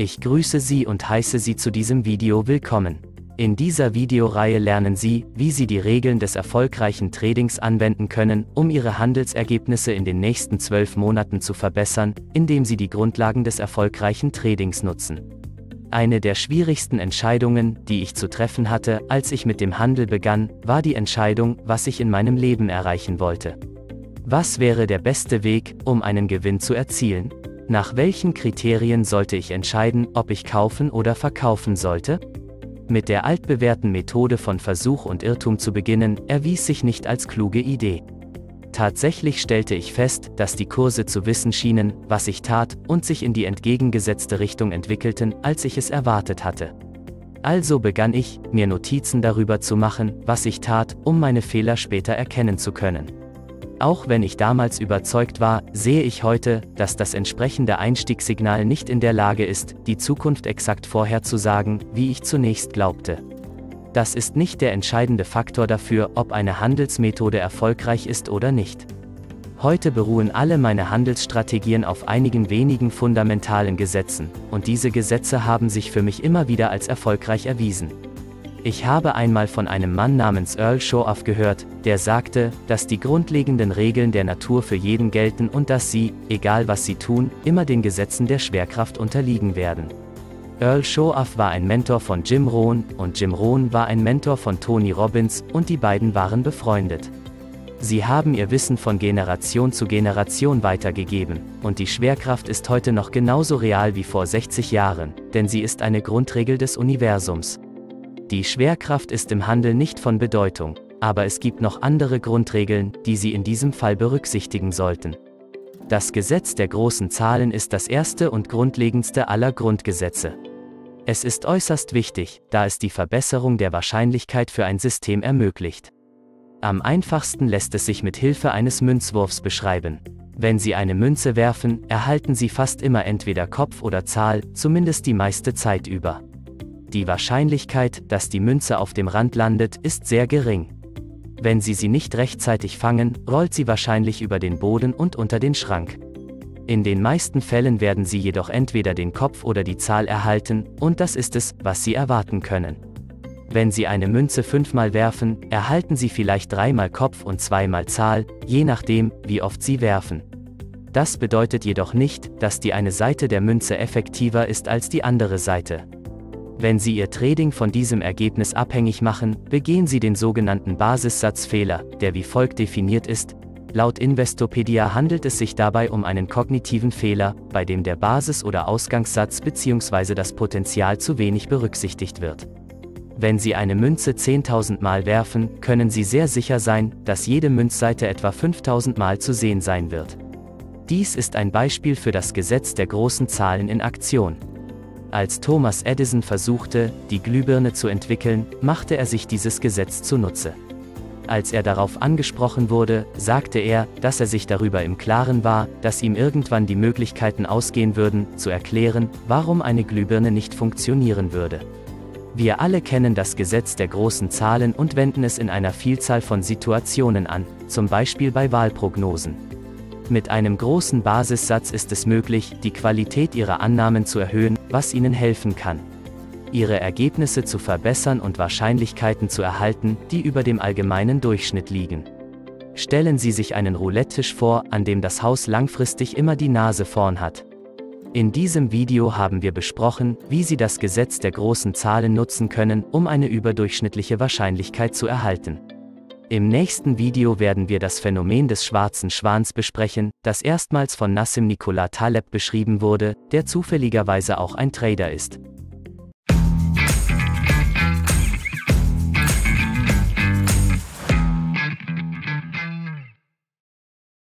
Ich grüße Sie und heiße Sie zu diesem Video willkommen. In dieser Videoreihe lernen Sie, wie Sie die Regeln des erfolgreichen Tradings anwenden können, um Ihre Handelsergebnisse in den nächsten 12 Monaten zu verbessern, indem Sie die Grundlagen des erfolgreichen Tradings nutzen. Eine der schwierigsten Entscheidungen, die ich zu treffen hatte, als ich mit dem Handel begann, war die Entscheidung, was ich in meinem Leben erreichen wollte. Was wäre der beste Weg, um einen Gewinn zu erzielen? Nach welchen Kriterien sollte ich entscheiden, ob ich kaufen oder verkaufen sollte? Mit der altbewährten Methode von Versuch und Irrtum zu beginnen, erwies sich nicht als kluge Idee. Tatsächlich stellte ich fest, dass die Kurse zu wissen schienen, was ich tat, und sich in die entgegengesetzte Richtung entwickelten, als ich es erwartet hatte. Also begann ich, mir Notizen darüber zu machen, was ich tat, um meine Fehler später erkennen zu können. Auch wenn ich damals überzeugt war, sehe ich heute, dass das entsprechende Einstiegssignal nicht in der Lage ist, die Zukunft exakt vorherzusagen, wie ich zunächst glaubte. Das ist nicht der entscheidende Faktor dafür, ob eine Handelsmethode erfolgreich ist oder nicht. Heute beruhen alle meine Handelsstrategien auf einigen wenigen fundamentalen Gesetzen, und diese Gesetze haben sich für mich immer wieder als erfolgreich erwiesen. Ich habe einmal von einem Mann namens Earl Shoaff gehört, der sagte, dass die grundlegenden Regeln der Natur für jeden gelten und dass sie, egal was sie tun, immer den Gesetzen der Schwerkraft unterliegen werden. Earl Shoaff war ein Mentor von Jim Rohn, und Jim Rohn war ein Mentor von Tony Robbins, und die beiden waren befreundet. Sie haben ihr Wissen von Generation zu Generation weitergegeben, und die Schwerkraft ist heute noch genauso real wie vor 60 Jahren, denn sie ist eine Grundregel des Universums. Die Schwerkraft ist im Handel nicht von Bedeutung, aber es gibt noch andere Grundregeln, die Sie in diesem Fall berücksichtigen sollten. Das Gesetz der großen Zahlen ist das erste und grundlegendste aller Grundgesetze. Es ist äußerst wichtig, da es die Verbesserung der Wahrscheinlichkeit für ein System ermöglicht. Am einfachsten lässt es sich mit Hilfe eines Münzwurfs beschreiben. Wenn Sie eine Münze werfen, erhalten Sie fast immer entweder Kopf oder Zahl, zumindest die meiste Zeit über. Die Wahrscheinlichkeit, dass die Münze auf dem Rand landet, ist sehr gering. Wenn Sie sie nicht rechtzeitig fangen, rollt sie wahrscheinlich über den Boden und unter den Schrank. In den meisten Fällen werden Sie jedoch entweder den Kopf oder die Zahl erhalten, und das ist es, was Sie erwarten können. Wenn Sie eine Münze 5-mal werfen, erhalten Sie vielleicht 3-mal Kopf und 2-mal Zahl, je nachdem, wie oft Sie werfen. Das bedeutet jedoch nicht, dass die eine Seite der Münze effektiver ist als die andere Seite. Wenn Sie Ihr Trading von diesem Ergebnis abhängig machen, begehen Sie den sogenannten Basissatzfehler, der wie folgt definiert ist. Laut Investopedia handelt es sich dabei um einen kognitiven Fehler, bei dem der Basis- oder Ausgangssatz bzw. das Potenzial zu wenig berücksichtigt wird. Wenn Sie eine Münze 10.000 Mal werfen, können Sie sehr sicher sein, dass jede Münzseite etwa 5.000 Mal zu sehen sein wird. Dies ist ein Beispiel für das Gesetz der großen Zahlen in Aktion. Als Thomas Edison versuchte, die Glühbirne zu entwickeln, machte er sich dieses Gesetz zunutze. Als er darauf angesprochen wurde, sagte er, dass er sich darüber im Klaren war, dass ihm irgendwann die Möglichkeiten ausgehen würden, zu erklären, warum eine Glühbirne nicht funktionieren würde. Wir alle kennen das Gesetz der großen Zahlen und wenden es in einer Vielzahl von Situationen an, zum Beispiel bei Wahlprognosen. Mit einem großen Basissatz ist es möglich, die Qualität Ihrer Annahmen zu erhöhen, was Ihnen helfen kann, Ihre Ergebnisse zu verbessern und Wahrscheinlichkeiten zu erhalten, die über dem allgemeinen Durchschnitt liegen. Stellen Sie sich einen Roulette-Tisch vor, an dem das Haus langfristig immer die Nase vorn hat. In diesem Video haben wir besprochen, wie Sie das Gesetz der großen Zahlen nutzen können, um eine überdurchschnittliche Wahrscheinlichkeit zu erhalten. Im nächsten Video werden wir das Phänomen des schwarzen Schwans besprechen, das erstmals von Nassim Nicolas Taleb beschrieben wurde, der zufälligerweise auch ein Trader ist.